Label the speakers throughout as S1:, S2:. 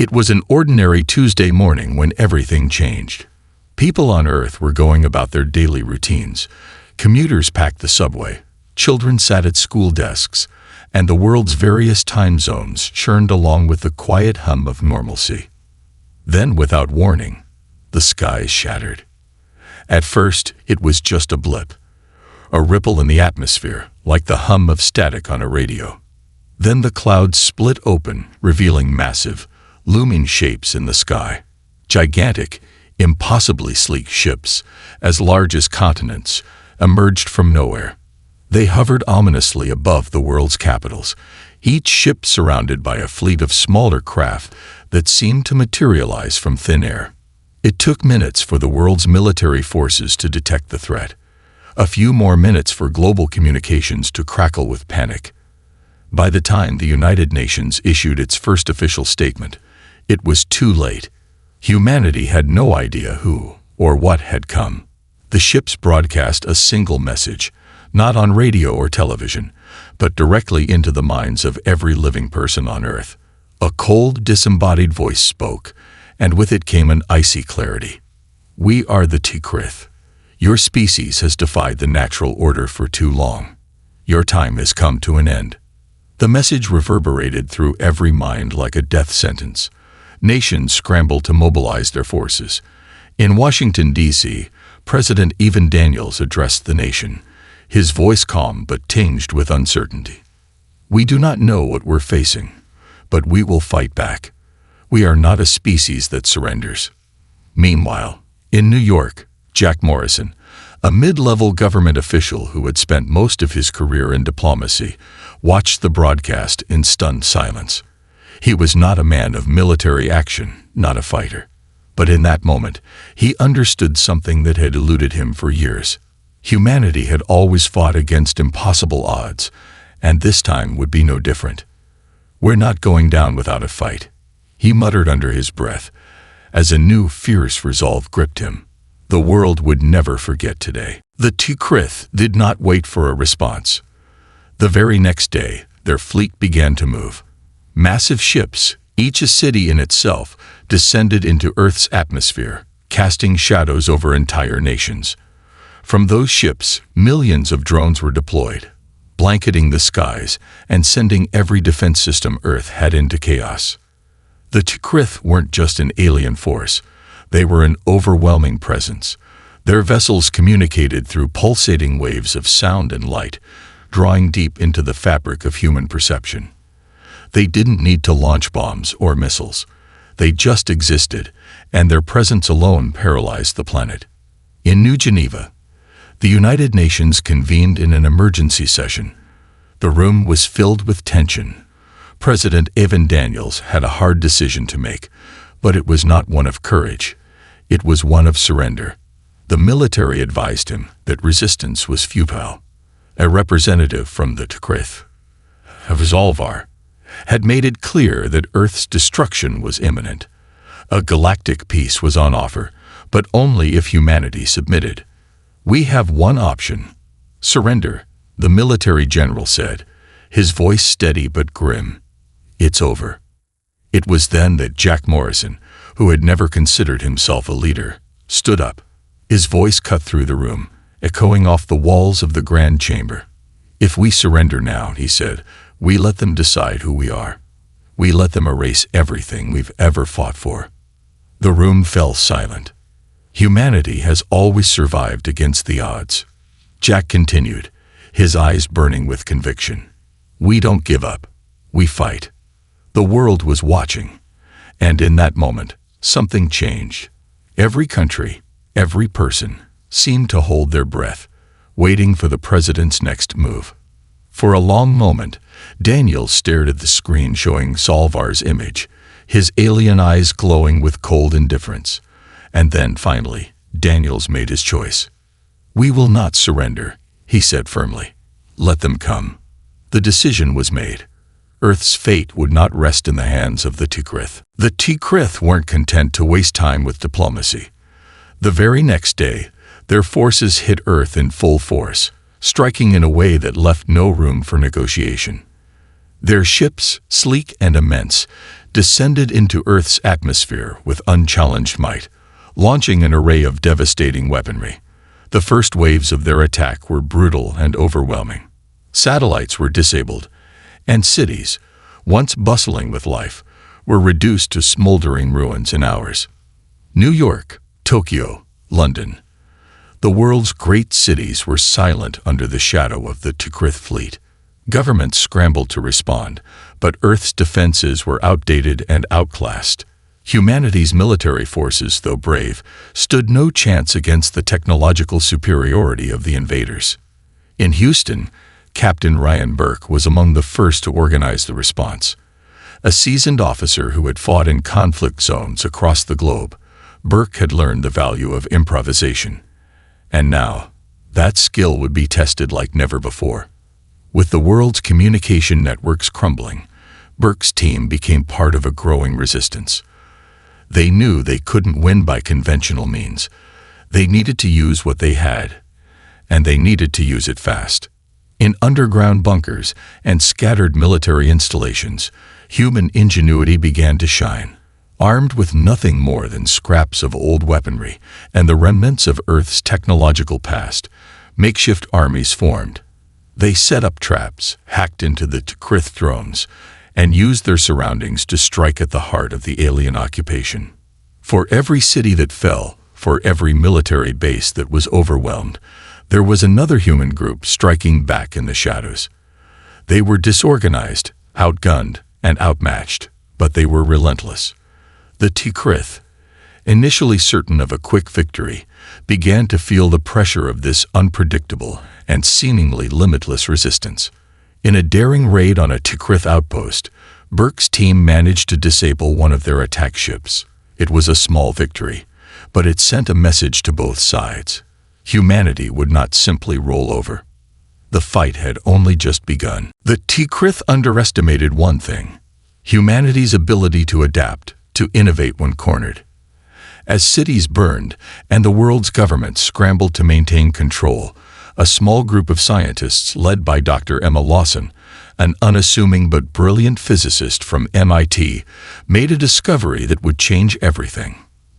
S1: It was an ordinary Tuesday morning when everything changed. People on Earth were going about their daily routines. Commuters packed the subway, children sat at school desks, and the world's various time zones churned along with the quiet hum of normalcy. Then, without warning, the skies shattered. At first, it was just a blip, a ripple in the atmosphere, like the hum of static on a radio. Then the clouds split open, revealing massive, looming shapes in the sky. Gigantic, impossibly sleek ships, as large as continents, emerged from nowhere. They hovered ominously above the world's capitals, each ship surrounded by a fleet of smaller craft that seemed to materialize from thin air. It took minutes for the world's military forces to detect the threat. A few more minutes for global communications to crackle with panic. By the time the United Nations issued its first official statement, it was too late. Humanity had no idea who or what had come. The ships broadcast a single message, not on radio or television, but directly into the minds of every living person on Earth. A cold, disembodied voice spoke, and with it came an icy clarity. "We are the Tikrith. Your species has defied the natural order for too long. Your time has come to an end." The message reverberated through every mind like a death sentence. Nations scrambled to mobilize their forces. In Washington, D.C., President Evan Daniels addressed the nation, his voice calm but tinged with uncertainty. "We do not know what we're facing, but we will fight back. We are not a species that surrenders." Meanwhile, in New York, Jack Morrison, a mid-level government official who had spent most of his career in diplomacy, watched the broadcast in stunned silence. He was not a man of military action, not a fighter. But in that moment, he understood something that had eluded him for years. Humanity had always fought against impossible odds, and this time would be no different. "We're not going down without a fight," he muttered under his breath, as a new fierce resolve gripped him. The world would never forget today. The Tikrith did not wait for a response. The very next day, their fleet began to move. Massive ships, each a city in itself, descended into Earth's atmosphere, casting shadows over entire nations. From those ships, millions of drones were deployed, blanketing the skies and sending every defense system Earth had into chaos. The Tikrith weren't just an alien force. They were an overwhelming presence. Their vessels communicated through pulsating waves of sound and light, drawing deep into the fabric of human perception. They didn't need to launch bombs or missiles. They just existed, and their presence alone paralyzed the planet. In New Geneva, the United Nations convened in an emergency session. The room was filled with tension. President Evan Daniels had a hard decision to make, but it was not one of courage. It was one of surrender. The military advised him that resistance was futile. A representative from the Tikrith, Zolvar, had made it clear that Earth's destruction was imminent. A galactic peace was on offer, but only if humanity submitted. "We have one option: surrender," the military general said, his voice steady but grim. "It's over." It was then that Jack Morrison, who had never considered himself a leader, stood up. His voice cut through the room, echoing off the walls of the Grand Chamber. "If we surrender now," he said, "we let them decide who we are. We let them erase everything we've ever fought for." The room fell silent. Humanity has always survived against the odds. Jack continued, his eyes burning with conviction. "We don't give up. We fight." The world was watching, and in that moment, something changed. Every country, every person, seemed to hold their breath, waiting for the president's next move. For a long moment, Daniel stared at the screen showing Zolvar's image, his alien eyes glowing with cold indifference. And then, finally, Daniels made his choice. "We will not surrender," he said firmly. "Let them come." The decision was made. Earth's fate would not rest in the hands of the Tikrith. The Tikrith weren't content to waste time with diplomacy. The very next day, their forces hit Earth in full force, striking in a way that left no room for negotiation. Their ships, sleek and immense, descended into Earth's atmosphere with unchallenged might, launching an array of devastating weaponry. The first waves of their attack were brutal and overwhelming. Satellites were disabled, and cities, once bustling with life, were reduced to smoldering ruins in hours. New York, Tokyo, London. The world's great cities were silent under the shadow of the T'Krith fleet. Governments scrambled to respond, but Earth's defenses were outdated and outclassed. Humanity's military forces, though brave, stood no chance against the technological superiority of the invaders. In Houston, Captain Ryan Burke was among the first to organize the response. A seasoned officer who had fought in conflict zones across the globe, Burke had learned the value of improvisation. And now, that skill would be tested like never before. With the world's communication networks crumbling, Burke's team became part of a growing resistance. They knew they couldn't win by conventional means. They needed to use what they had, and they needed to use it fast. In underground bunkers and scattered military installations, human ingenuity began to shine. Armed with nothing more than scraps of old weaponry and the remnants of Earth's technological past, makeshift armies formed. They set up traps, hacked into the T'Krith drones, and used their surroundings to strike at the heart of the alien occupation. For every city that fell, for every military base that was overwhelmed, there was another human group striking back in the shadows. They were disorganized, outgunned, and outmatched, but they were relentless. The T'Krith, initially certain of a quick victory, began to feel the pressure of this unpredictable and seemingly limitless resistance. In a daring raid on a T'Krith outpost, Burke's team managed to disable one of their attack ships. It was a small victory, but it sent a message to both sides. Humanity would not simply roll over. The fight had only just begun. The T'Krith underestimated one thing: humanity's ability to adapt, to innovate when cornered. As cities burned and the world's governments scrambled to maintain control, a small group of scientists led by Dr. Emma Lawson, an unassuming but brilliant physicist from MIT, made a discovery that would change everything.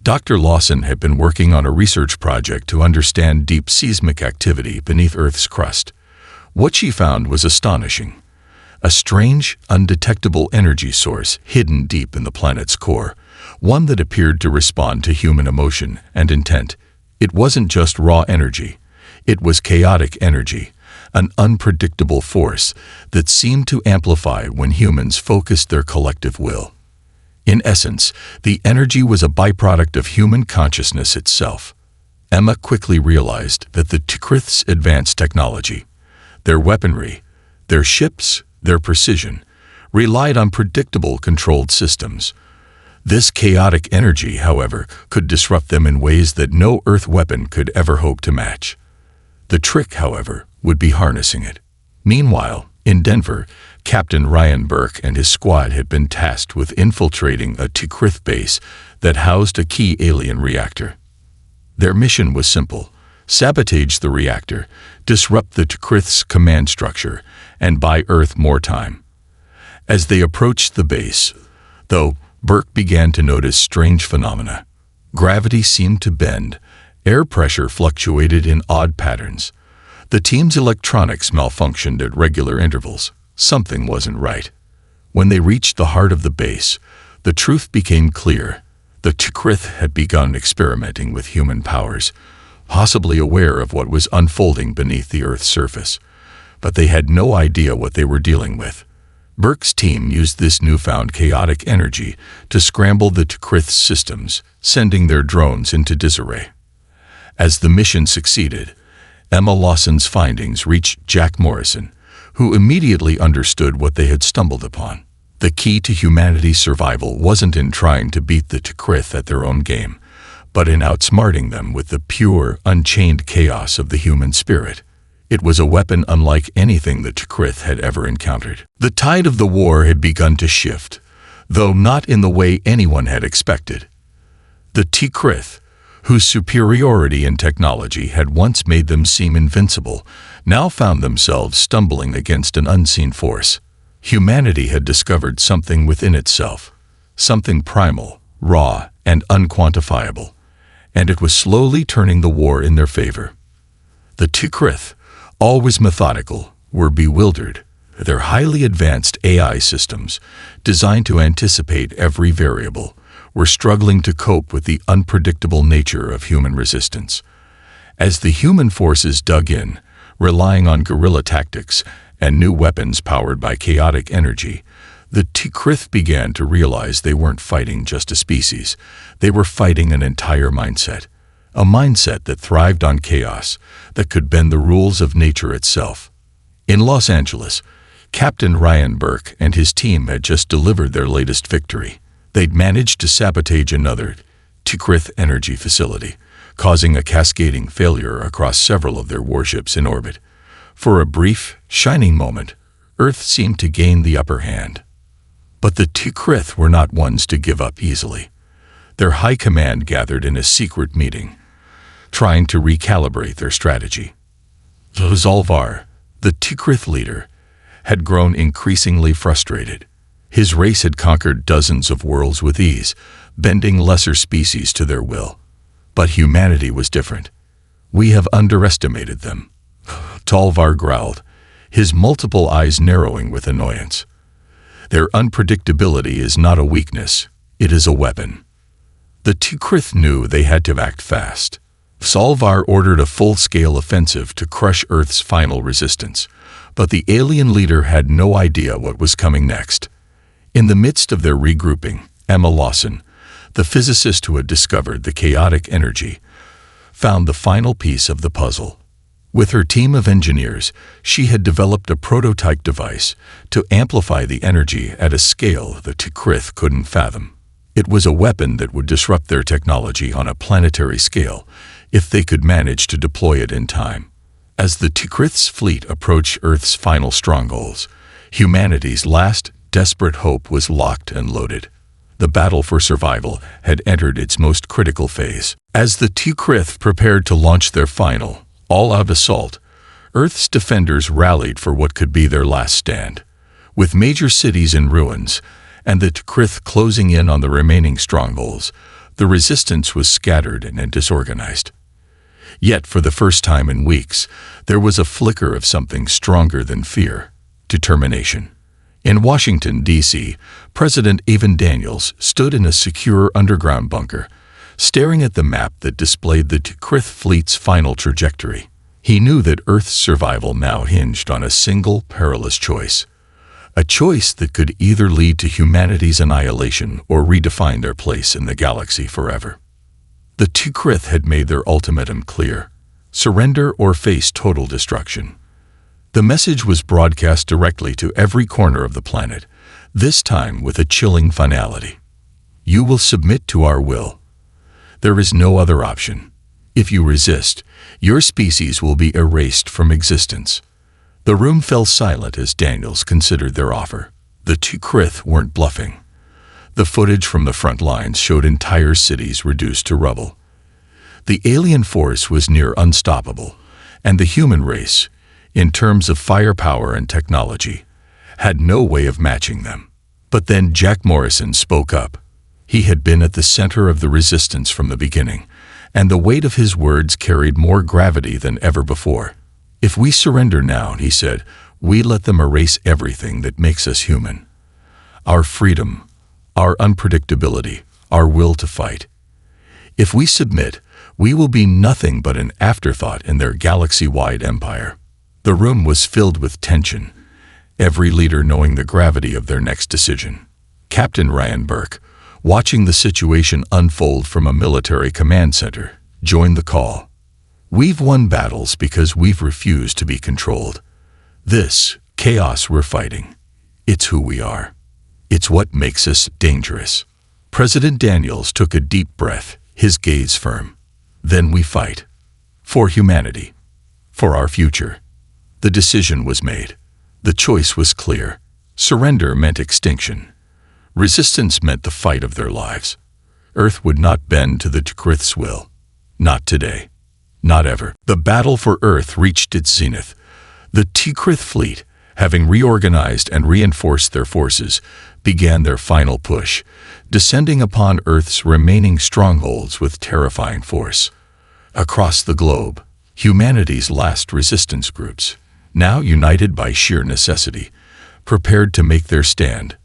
S1: Dr. Lawson had been working on a research project to understand deep seismic activity beneath Earth's crust. What she found was astonishing. A strange, undetectable energy source hidden deep in the planet's core, one that appeared to respond to human emotion and intent. It wasn't just raw energy. It was chaotic energy, an unpredictable force that seemed to amplify when humans focused their collective will. In essence, the energy was a byproduct of human consciousness itself. Emma quickly realized that the T'Krith's advanced technology, their weaponry, their ships, their precision, relied on predictable, controlled systems. This chaotic energy, however, could disrupt them in ways that no Earth weapon could ever hope to match. The trick, however, would be harnessing it. Meanwhile, in Denver, Captain Ryan Burke and his squad had been tasked with infiltrating a T'Krith base that housed a key alien reactor. Their mission was simple: sabotage the reactor, disrupt the T'Krith's command structure, and buy Earth more time. As they approached the base, though, Burke began to notice strange phenomena. Gravity seemed to bend. Air pressure fluctuated in odd patterns. The team's electronics malfunctioned at regular intervals. Something wasn't right. When they reached the heart of the base, the truth became clear. The T'Krith had begun experimenting with human powers, possibly aware of what was unfolding beneath the Earth's surface. But they had no idea what they were dealing with. Burke's team used this newfound chaotic energy to scramble the T'Krith's systems, sending their drones into disarray. As the mission succeeded, Emma Lawson's findings reached Jack Morrison, who immediately understood what they had stumbled upon. The key to humanity's survival wasn't in trying to beat the T'Krith at their own game, but in outsmarting them with the pure, unchained chaos of the human spirit. It was a weapon unlike anything the T'Krith had ever encountered. The tide of the war had begun to shift, though not in the way anyone had expected. The T'Krith, whose superiority in technology had once made them seem invincible, now found themselves stumbling against an unseen force. Humanity had discovered something within itself, something primal, raw, and unquantifiable, and it was slowly turning the war in their favor. The T'Krith, always methodical, were bewildered. Their highly advanced AI systems, designed to anticipate every variable, were struggling to cope with the unpredictable nature of human resistance. As the human forces dug in, relying on guerrilla tactics and new weapons powered by chaotic energy, the T'Krith began to realize they weren't fighting just a species. They were fighting an entire mindset. A mindset that thrived on chaos, that could bend the rules of nature itself. In Los Angeles, Captain Ryan Burke and his team had just delivered their latest victory. They'd managed to sabotage another T'Krith energy facility, causing a cascading failure across several of their warships in orbit. For a brief, shining moment, Earth seemed to gain the upper hand. But the T'Krith were not ones to give up easily. Their high command gathered in a secret meeting, trying to recalibrate their strategy. Zolvar, the T'Krith leader, had grown increasingly frustrated. His race had conquered dozens of worlds with ease, bending lesser species to their will. But humanity was different. We have underestimated them. Zolvar growled, his multiple eyes narrowing with annoyance. Their unpredictability is not a weakness, it is a weapon. The T'Krith knew they had to act fast. Zolvar ordered a full-scale offensive to crush Earth's final resistance, but the alien leader had no idea what was coming next. In the midst of their regrouping, Emma Lawson, the physicist who had discovered the chaotic energy, found the final piece of the puzzle. With her team of engineers, she had developed a prototype device to amplify the energy at a scale the T'Krith couldn't fathom. It was a weapon that would disrupt their technology on a planetary scale if they could manage to deploy it in time. As the T'Krith's fleet approached Earth's final strongholds, humanity's last desperate hope was locked and loaded. The battle for survival had entered its most critical phase. As the T'Krith prepared to launch their final, all-out assault, Earth's defenders rallied for what could be their last stand. With major cities in ruins, and the T'Krith closing in on the remaining strongholds, the resistance was scattered and disorganized. Yet, for the first time in weeks, there was a flicker of something stronger than fear: determination. In Washington, D.C., President Avon Daniels stood in a secure underground bunker, staring at the map that displayed the T'Krith fleet's final trajectory. He knew that Earth's survival now hinged on a single perilous choice. A choice that could either lead to humanity's annihilation or redefine their place in the galaxy forever. The T'Krith had made their ultimatum clear: surrender or face total destruction. The message was broadcast directly to every corner of the planet, this time with a chilling finality. You will submit to our will. There is no other option. If you resist, your species will be erased from existence. The room fell silent as Daniels considered their offer. The T'Krith weren't bluffing. The footage from the front lines showed entire cities reduced to rubble. The alien force was near unstoppable, and the human race, in terms of firepower and technology, had no way of matching them. But then Jack Morrison spoke up. He had been at the center of the resistance from the beginning, and the weight of his words carried more gravity than ever before. If we surrender now, he said, we let them erase everything that makes us human. Our freedom, our unpredictability, our will to fight. If we submit, we will be nothing but an afterthought in their galaxy-wide empire. The room was filled with tension, every leader knowing the gravity of their next decision. Captain Ryan Burke, watching the situation unfold from a military command center, joined the call. We've won battles because we've refused to be controlled. This chaos we're fighting, it's who we are. It's what makes us dangerous. President Daniels took a deep breath, his gaze firm. Then we fight. For humanity. For our future. The decision was made. The choice was clear. Surrender meant extinction. Resistance meant the fight of their lives. Earth would not bend to the T'Krith's will. Not today. Not ever. The battle for Earth reached its zenith. The T'Krith fleet, having reorganized and reinforced their forces, began their final push, descending upon Earth's remaining strongholds with terrifying force. Across the globe, humanity's last resistance groups, now united by sheer necessity, prepared to make their stand.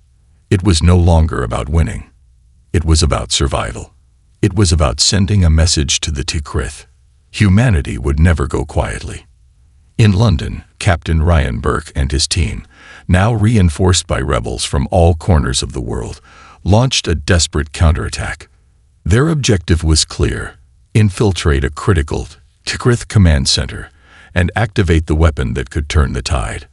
S1: It was no longer about winning. It was about survival. It was about sending a message to the T'Krith. Humanity would never go quietly. In London, Captain Ryan Burke and his team, now reinforced by rebels from all corners of the world, launched a desperate counterattack. Their objective was clear: infiltrate a critical T'Krith command center and activate the weapon that could turn the tide.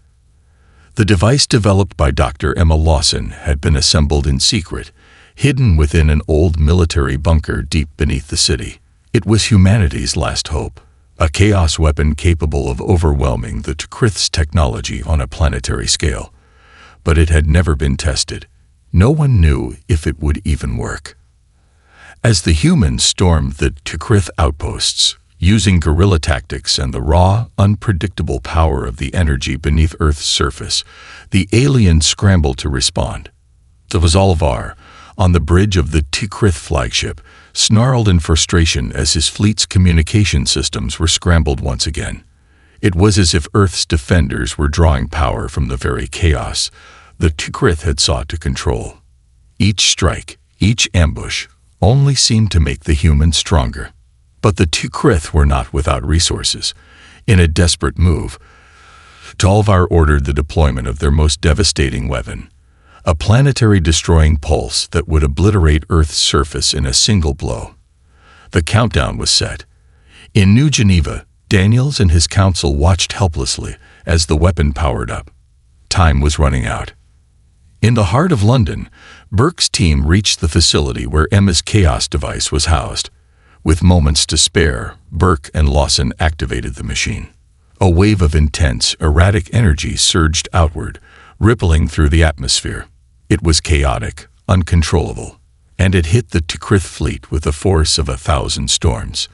S1: The device developed by Dr. Emma Lawson had been assembled in secret, hidden within an old military bunker deep beneath the city. It was humanity's last hope, a chaos weapon capable of overwhelming the T'Krith's technology on a planetary scale. But it had never been tested. No one knew if it would even work. As the humans stormed the T'Krith outposts, using guerrilla tactics and the raw, unpredictable power of the energy beneath Earth's surface, the aliens scrambled to respond. Zalvar, on the bridge of the T'Krith flagship, snarled in frustration as his fleet's communication systems were scrambled once again. It was as if Earth's defenders were drawing power from the very chaos the T'Krith had sought to control. Each strike, each ambush, only seemed to make the humans stronger. But the T'Krith were not without resources. In a desperate move, Zalvar ordered the deployment of their most devastating weapon, a planetary destroying pulse that would obliterate Earth's surface in a single blow. The countdown was set. In New Geneva, Daniels and his council watched helplessly as the weapon powered up. Time was running out. In the heart of London, Burke's team reached the facility where Emma's chaos device was housed. With moments to spare, Burke and Lawson activated the machine. A wave of intense, erratic energy surged outward, rippling through the atmosphere. It was chaotic, uncontrollable, and it hit the T'Krith fleet with the force of 1,000 storms.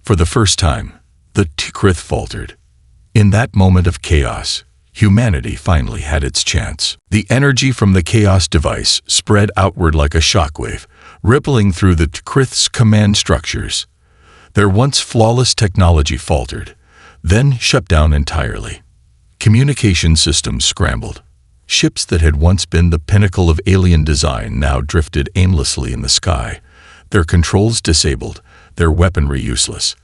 S1: For the first time, the T'Krith faltered. In that moment of chaos, humanity finally had its chance. The energy from the chaos device spread outward like a shockwave, rippling through the T'Krith's command structures. Their once flawless technology faltered, then shut down entirely. Communication systems scrambled. Ships that had once been the pinnacle of alien design now drifted aimlessly in the sky, their controls disabled, their weaponry useless.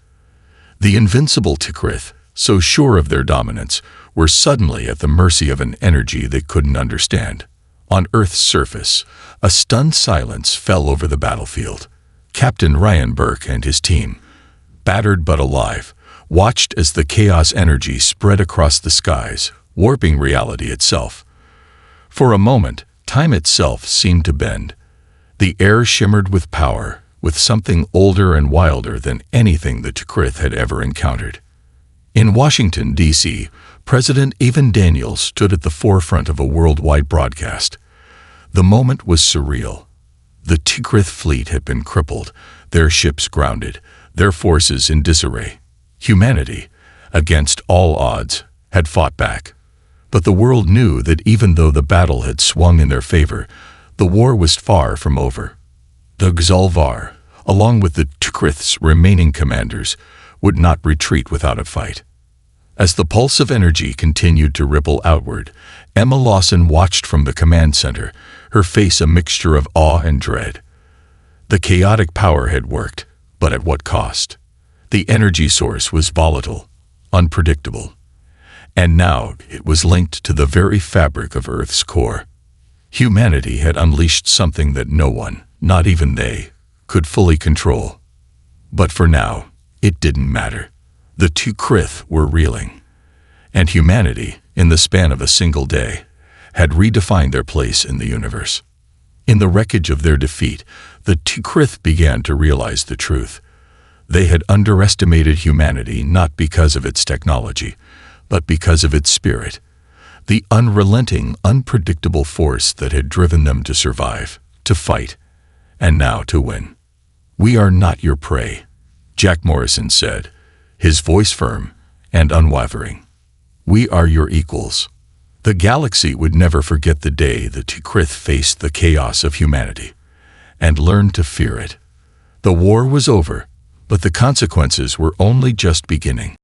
S1: The invincible T'Krith, so sure of their dominance, were suddenly at the mercy of an energy they couldn't understand. On Earth's surface, a stunned silence fell over the battlefield. Captain Ryan Burke and his team, battered but alive, watched as the chaos energy spread across the skies, warping reality itself. For a moment, time itself seemed to bend. The air shimmered with power, with something older and wilder than anything the T'Krith had ever encountered. In Washington, D.C., President Evan Daniels stood at the forefront of a worldwide broadcast. The moment was surreal. The T'Krith fleet had been crippled, their ships grounded, their forces in disarray. Humanity, against all odds, had fought back. But the world knew that even though the battle had swung in their favor, the war was far from over. The Zalvar, along with the T'Krith's remaining commanders, would not retreat without a fight. As the pulse of energy continued to ripple outward, Emma Lawson watched from the command center, her face a mixture of awe and dread. The chaotic power had worked, but at what cost? The energy source was volatile, unpredictable. And now it was linked to the very fabric of Earth's core. Humanity had unleashed something that no one, not even they, could fully control. But for now, it didn't matter. The T'Krith were reeling. And humanity, in the span of a single day, had redefined their place in the universe. In the wreckage of their defeat, the T'Krith began to realize the truth. They had underestimated humanity not because of its technology, but because of its spirit, the unrelenting, unpredictable force that had driven them to survive, to fight, and now to win. "We are not your prey," Jack Morrison said, his voice firm and unwavering. "We are your equals." The galaxy would never forget the day the T'Krith faced the chaos of humanity and learned to fear it. The war was over, but the consequences were only just beginning.